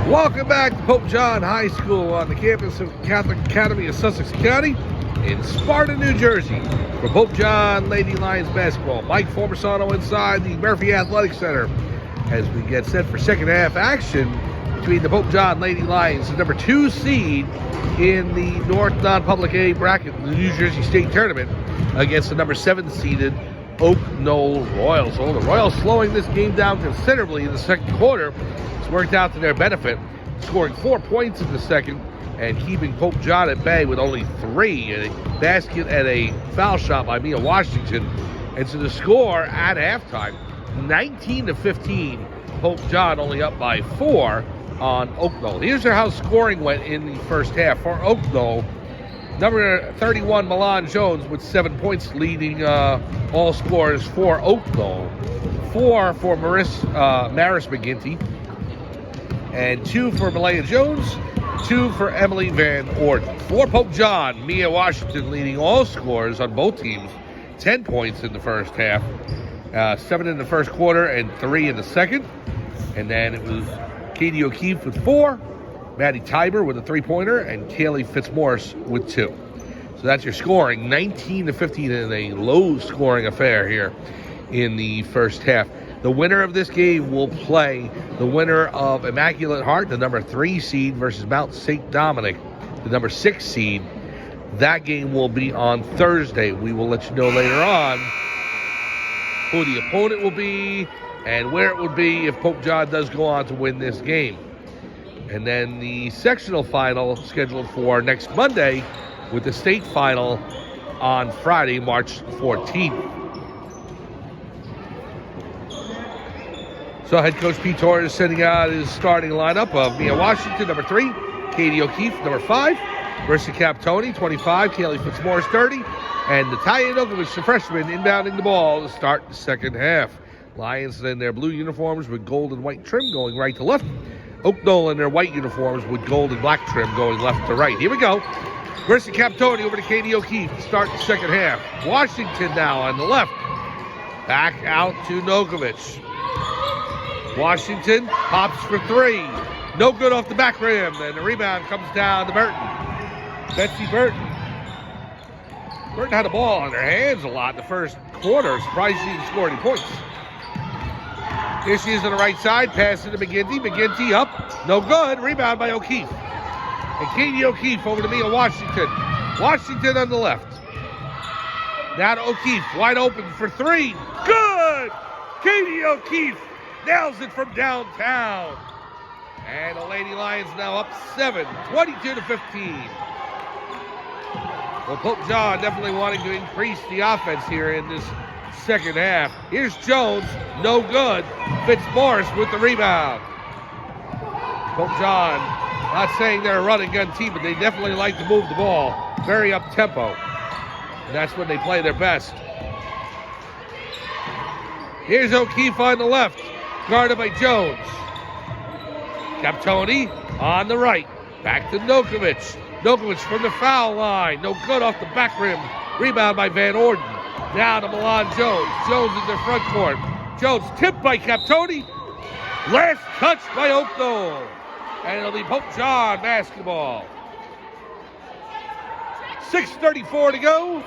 Welcome back to Pope John High School on the campus of Catholic Academy of Sussex County in Sparta, New Jersey. For Pope John Lady Lions basketball, Mike Formisano inside the Murphy Athletic Center as we get set for second half action between the Pope John Lady Lions, the number 2 seed in the North Non-Public A bracket in the New Jersey State Tournament, against the number 7 seeded Knoll Royals. So the Royals slowing this game down considerably in the second quarter. It's worked out to their benefit, scoring 4 points in the second and keeping Pope John at bay with only 3, a basket and a foul shot by Mia Washington. And so the score at halftime, 19-15, Pope John only up by 4 on Knoll. Here's how scoring went in the first half for Knoll. Number 31, Milan Jones, with 7 points, leading all scorers for Knoll. 4 for Maris McGinty, and 2 for Malaya Jones, 2 for Emily Van Orden. For Pope John, Mia Washington leading all scorers on both teams, 10 points in the first half, 7 in the first quarter and 3 in the second. And then it was Katie O'Keefe with 4, Maddie Tiber with a 3-pointer, and Kaylee Fitzmaurice with 2. So that's your scoring, 19-15 in a low-scoring affair here in the first half. The winner of this game will play the winner of Immaculate Heart, the number 3 seed, versus Mount St. Dominic, the number 6 seed. That game will be on Thursday. We will let you know later on who the opponent will be and where it would be if Pope John does go on to win this game. And then the sectional final scheduled for next Monday, with the state final on Friday, March 14th. So head coach Pete Torres is sending out his starting lineup of Mia Washington, number 3, Katie O'Keefe, number 5, Marissa Captoni, 25, Kaylee Fitzmaurice, 30, and Natalia Nokovic, the freshman, inbounding the ball to start the second half. Lions in their blue uniforms with gold and white trim going right to left. Knoll in their white uniforms with gold and black trim going left to right. Here we go. Marissa Captoni over to Katie O'Keefe to start the second half. Washington now on the left. Back out to Nokovic. Washington pops for 3. No good off the back rim. And the rebound comes down to Burton. Betsy Burton. Burton had the ball in her hands a lot in the first quarter. Surprised she didn't score any points. Here she is on the right side, passing to McGinty. McGinty up, no good. Rebound by O'Keefe. And Katie O'Keefe over to Mia Washington. Washington on the left. Now to O'Keefe, wide open for 3. Good! Katie O'Keefe nails it from downtown. And the Lady Lions now up 7, 22-15. Well, Pope John definitely wanting to increase the offense here in this second half. Here's Jones, no good. Fitzmaurice with the rebound. Pope John, not saying they're a running gun team, but they definitely like to move the ball. Very up-tempo. And that's when they play their best. Here's O'Keefe on the left, guarded by Jones. Captoni on the right, back to Nokovic. Nokovic from the foul line, no good off the back rim. Rebound by Van Orden. Now to Milan Jones. Jones in their front court. Jones tipped by Captoni. Last touch by Knoll. And it'll be Pope John basketball. 6:34 to go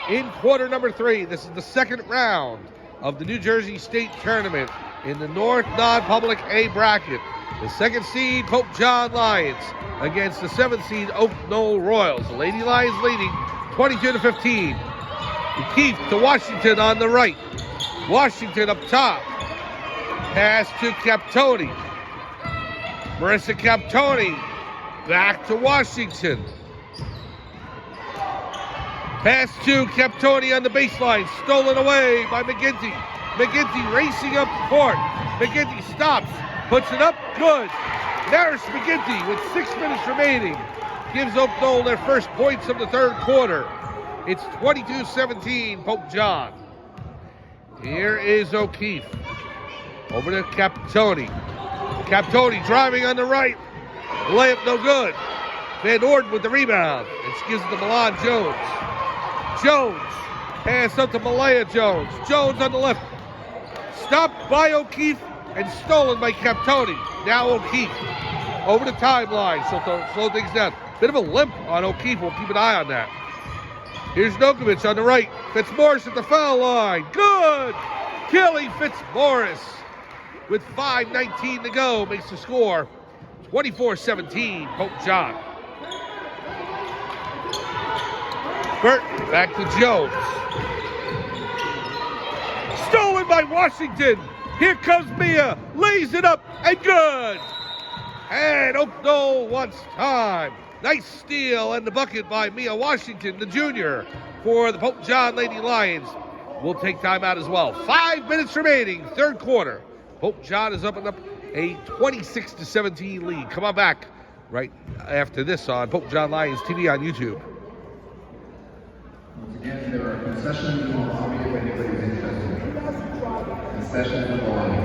in quarter number 3. This is the second round of the New Jersey State Tournament in the North Non-Public A bracket. The 2nd seed, Pope John Lions, against the 7th seed, Knoll Royals. The Lady Lions leading 22-15. O'Keefe to Washington on the right. Washington up top. Pass to Captoni. Marissa Captoni back to Washington. Pass to Captoni on the baseline. Stolen away by McGinty. McGinty racing up the court. McGinty stops. Puts it up. Good. Maris McGinty with 6 minutes remaining gives Knoll their first points of the third quarter. It's 22-17, Pope John. Here is O'Keefe. Over to Captoni. Captoni driving on the right. Layup no good. Van Orden with the rebound. And she gives it to Milan Jones. Jones. Pass up to Malaya Jones. Jones on the left. Stopped by O'Keefe and stolen by Captoni. Now O'Keefe. over the timeline. Slow things down. Bit of a limp on O'Keefe. We'll keep an eye on that. Here's Nokovic on the right. Fitzmaurice at the foul line. Good! Kelly Fitzmaurice with 5:19 to go makes the score 24-17, Pope John. Burton back to Jones. Stolen by Washington. Here comes Mia. Lays it up and good. And Knoll wants time. Nice steal and the bucket by Mia Washington, the junior, for the Pope John Lady Lions. We'll take time out as well. 5 minutes remaining, third quarter. Pope John is up a 26-17 lead. Come on back right after this on Pope John Lions TV on YouTube. Once again, there are concessions in the lobby if anybody's interested. Concessions in the lobby.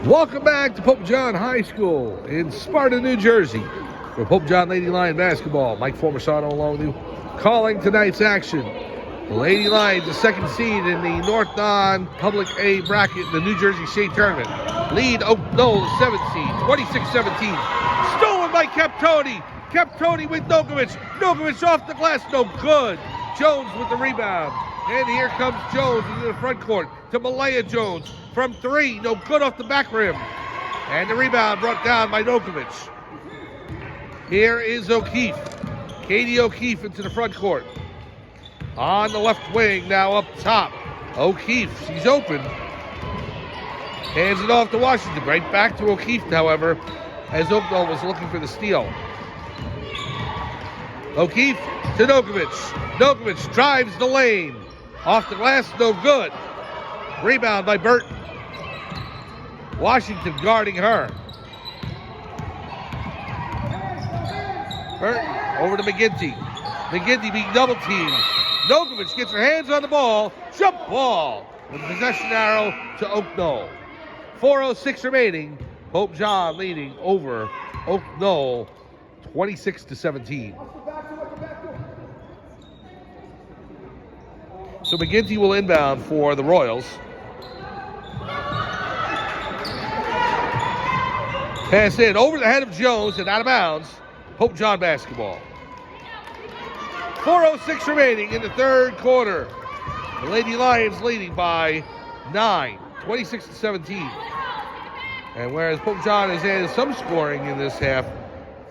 Welcome back to Pope John High School in Sparta, New Jersey, for Pope John Lady Lion basketball. Mike Formersano along with you, calling tonight's action. The Lady Lions, the second seed in the North Non-Public A bracket in the New Jersey State Tournament. Lead Knoll, the 7th seed, 26-17. Stolen by Captoni. Captoni with Nokovic. Nokovic off the glass, no good. Jones with the rebound. And here comes Jones into the front court to Malaya Jones. From three, no good off the back rim. And the rebound brought down by Nokovic. Here is O'Keefe. Katie O'Keefe into the front court. On the left wing, now up top. O'Keefe, she's open. Hands it off to Washington. Right back to O'Keefe, however, as Knoll was looking for the steal. O'Keefe to Nokovic. Nokovic drives the lane. Off the glass, no good. Rebound by Burton. Washington guarding her. Burton over to McGinty. McGinty being double teamed. Nokovic gets her hands on the ball. Jump ball. With possession arrow to Knoll. 4:06 remaining. Pope John leading over Knoll 26-17. So McGinty will inbound for the Royals. Pass in over the head of Jones and out of bounds. Pope John basketball. 4:06 remaining in the third quarter. The Lady Lions leading by 9, 26-17. And whereas Pope John has had some scoring in this half,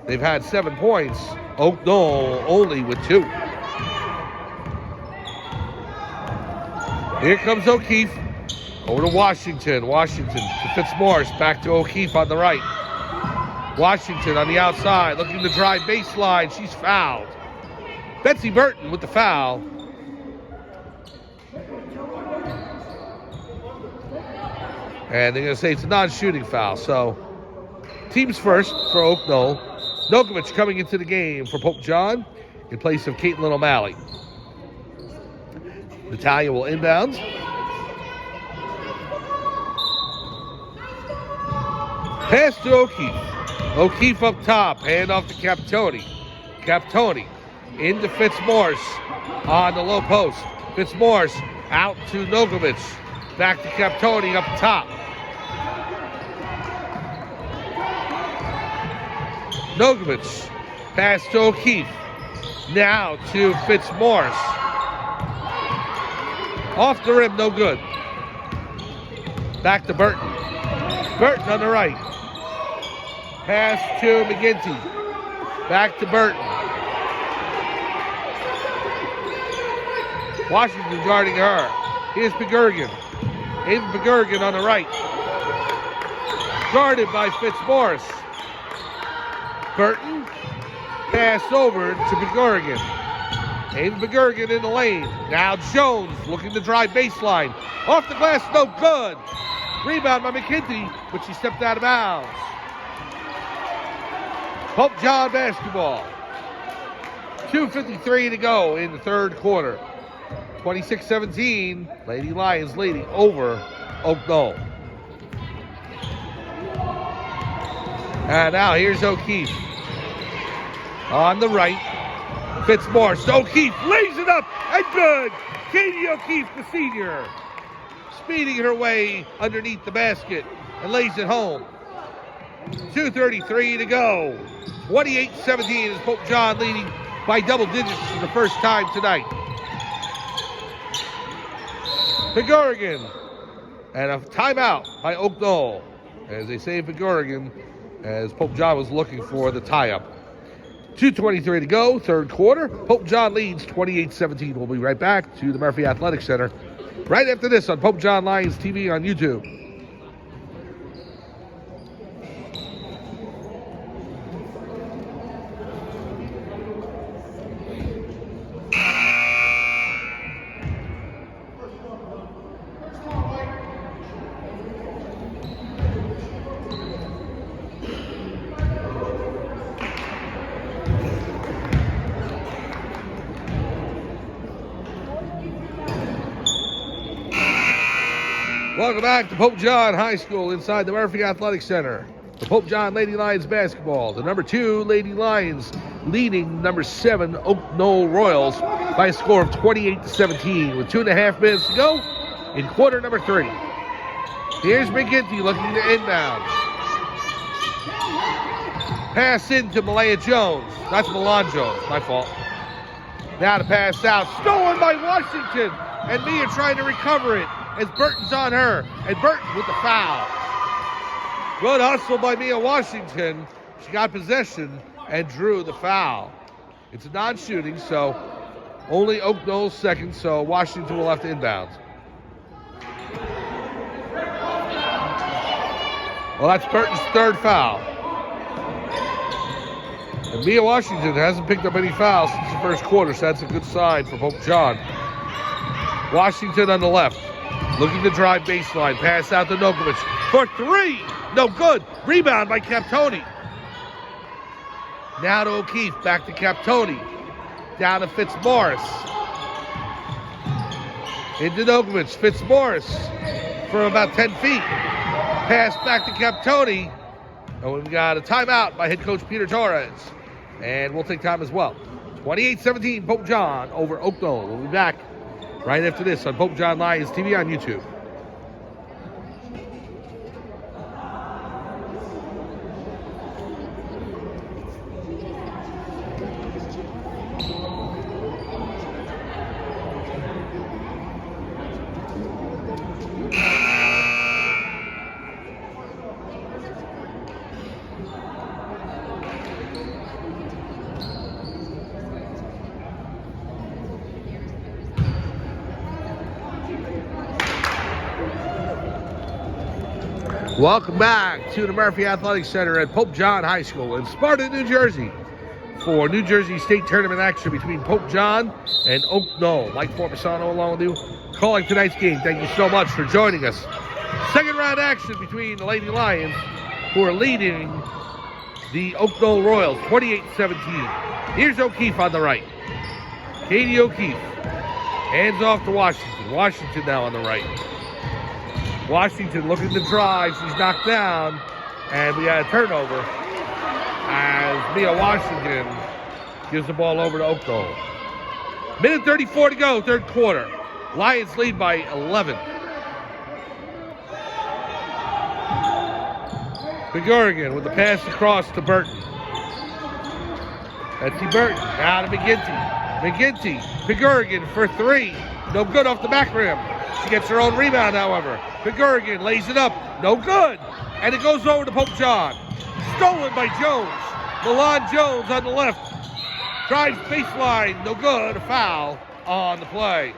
they've had 7 points. Knoll only with 2. Here comes O'Keefe. Over to Washington. Washington to Fitzmaurice. Back to O'Keefe on the right. Washington on the outside looking to drive baseline. She's fouled. Betsy Burton with the foul. And they're going to say it's a non-shooting foul. So teams first for Knoll. Nokovic coming into the game for Pope John in place of Caitlin O'Malley. Natalia will inbound. Pass to O'Keefe. O'Keefe up top. Hand off to Captoni. Captoni into Fitzmaurice on the low post. Fitzmaurice out to Nokovic. Back to Captoni up top. Nokovic. Pass to O'Keefe. Now to Fitzmaurice. Off the rim, no good. Back to Burton. Burton on the right. Pass to McGinty. Back to Burton. Washington guarding her. Here's Pegurgan. Ava Pegurgan on the right. guarded by Fitzmaurice. Burton, pass over to Begurgan. Aiden Begurgan in the lane. Now Jones looking to drive baseline. Off the glass, no good. Rebound by McKinty, but she stepped out of bounds. Pope John basketball. 2:53 to go in the third quarter. 26-17, Lady Lions leading over Oak Knoll. And now here's O'Keefe. On the right, Fitzmaurice. O'Keefe lays it up and good. Katie O'Keefe, the senior, speeding her way underneath the basket and lays it home. 2:33 to go. 28-17 is Pope John leading by double digits for the first time tonight. Begurgan and a timeout by Oak Knoll as they save Begurgan as Pope John was looking for the tie-up. 2:23 to go, third quarter. Pope John leads 28-17. We'll be right back to the Murphy Athletic Center right after this on Pope John Lions TV on YouTube. Welcome back to Pope John High School inside the Murphy Athletic Center. The Pope John Lady Lions basketball. The number 2 Lady Lions leading number 7 Oak Knoll Royals by a score of 28-17 with 2.5 minutes to go in quarter number 3. Here's McGinty looking to inbound. Pass into Malaya Jones. That's Milan Jones, my fault. Now to pass out. Stolen by Washington. And Mia trying to recover it as Burton's on her. And Burton with the foul. Good hustle by Mia Washington. She got possession and drew the foul. It's a non-shooting, so only Oak Knoll's second, so Washington will have to inbound. Well, that's Burton's third foul. And Mia Washington hasn't picked up any fouls since the first quarter, so that's a good sign for Pope John. Washington on the left, looking to drive baseline. Pass out to Nokovic for 3. No good. Rebound by Captoni. Now to O'Keefe. Back to Captoni. Down to Fitzmaurice. Into Nokovic. Fitzmaurice from about 10 feet. Pass back to Captoni. And we've got a timeout by head coach Peter Torres. And we'll take time as well. 28-17 Pope John over Oak Knoll. We'll be back right after this on Pope John Lions TV on YouTube. Welcome back to the Murphy Athletic Center at Pope John High School in Sparta, New Jersey for New Jersey State Tournament action between Pope John and Oak Knoll. Mike Formisano along with you calling tonight's game. Thank you so much for joining us. Second round action between the Lady Lions, who are leading the Oak Knoll Royals 28-17. Here's O'Keefe on the right. Katie O'Keefe hands off to Washington. Washington now on the right. Washington looking to drive. She's knocked down. And we got a turnover as Mia Washington gives the ball over to Oak Knoll. Minute 34 to go, third quarter. Lions lead by 11. Begurgan with the pass across to Burton. Betsy Burton, now to McGinty. McGinty, Begurgan for 3. No good off the back rim. She gets her own rebound, however. Begurgan lays it up. No good. And it goes over to Pope John. Stolen by Jones. Milan Jones on the left. Drives baseline. No good. A foul on the play.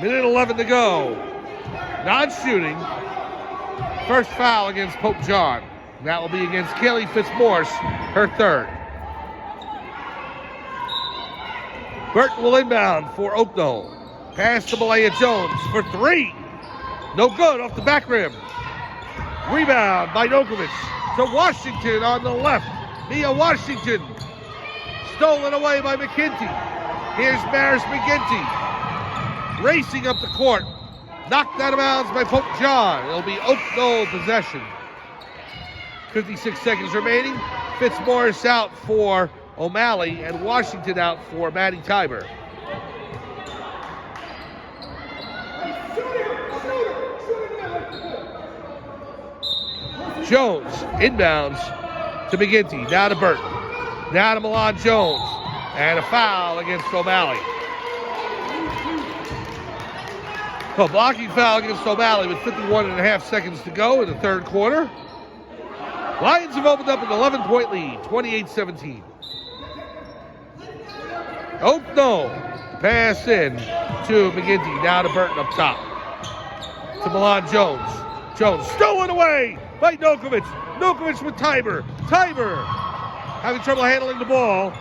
Minute 11 to go. non-shooting. First foul against Pope John. That will be against Kaylee Fitzmaurice, her third. Burton will inbound for Oak Knoll. Pass to Malaya Jones for three. No good off the back rim. Rebound by Nokovic to Washington on the left. Mia Washington. Stolen away by McGinty. Here's Maris McGinty. Racing up the court. Knocked out of bounds by Pope John. It'll be Oak Knoll possession. 56 seconds remaining. Fitzmaurice out for O'Malley and Washington out for Maddie Tiber. Jones inbounds to McGinty. Now to Burton. Now to Milan Jones. And a foul against O'Malley. So blocking foul against O'Malley with 51.5 seconds to go in the third quarter. Lions have opened up an 11-point lead, 28-17. Oak Knoll. Pass in to McGinty. Now to Burton up top. To Milan Jones. Jones stolen away by Nokovic. Nokovic with Tiber. Tiber having trouble handling the ball.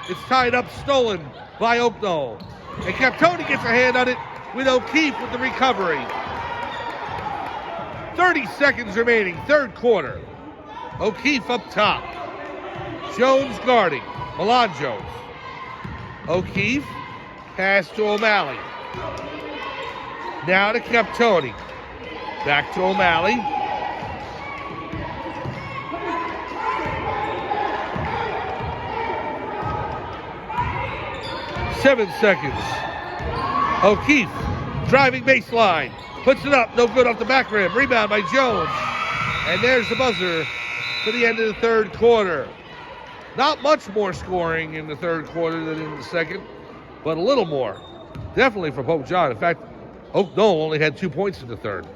It's tied up, stolen by Oak Knoll. And Captoni gets a hand on it with O'Keefe with the recovery. 30 seconds remaining, third quarter. O'Keefe up top. Jones guarding. Milan Jones. O'Keefe. Pass to O'Malley. Now to Captoni. Back to O'Malley. Seven seconds. O'Keefe driving baseline. Puts it up. No good off the back rim. Rebound by Jones. And there's the buzzer for the end of the third quarter. Not much more scoring in the third quarter than in the second, but a little more. Definitely for Pope John. In fact, Oak Knoll only had 2 points in the third.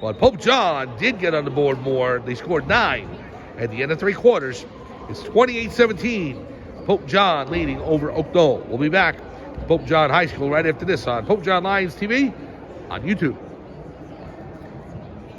But Pope John did get on the board more. They scored 9 at the end of three quarters. It's 28-17. Pope John leading over Oak Knoll. We'll be back. Pope John High School right after this on Pope John Lions TV on YouTube.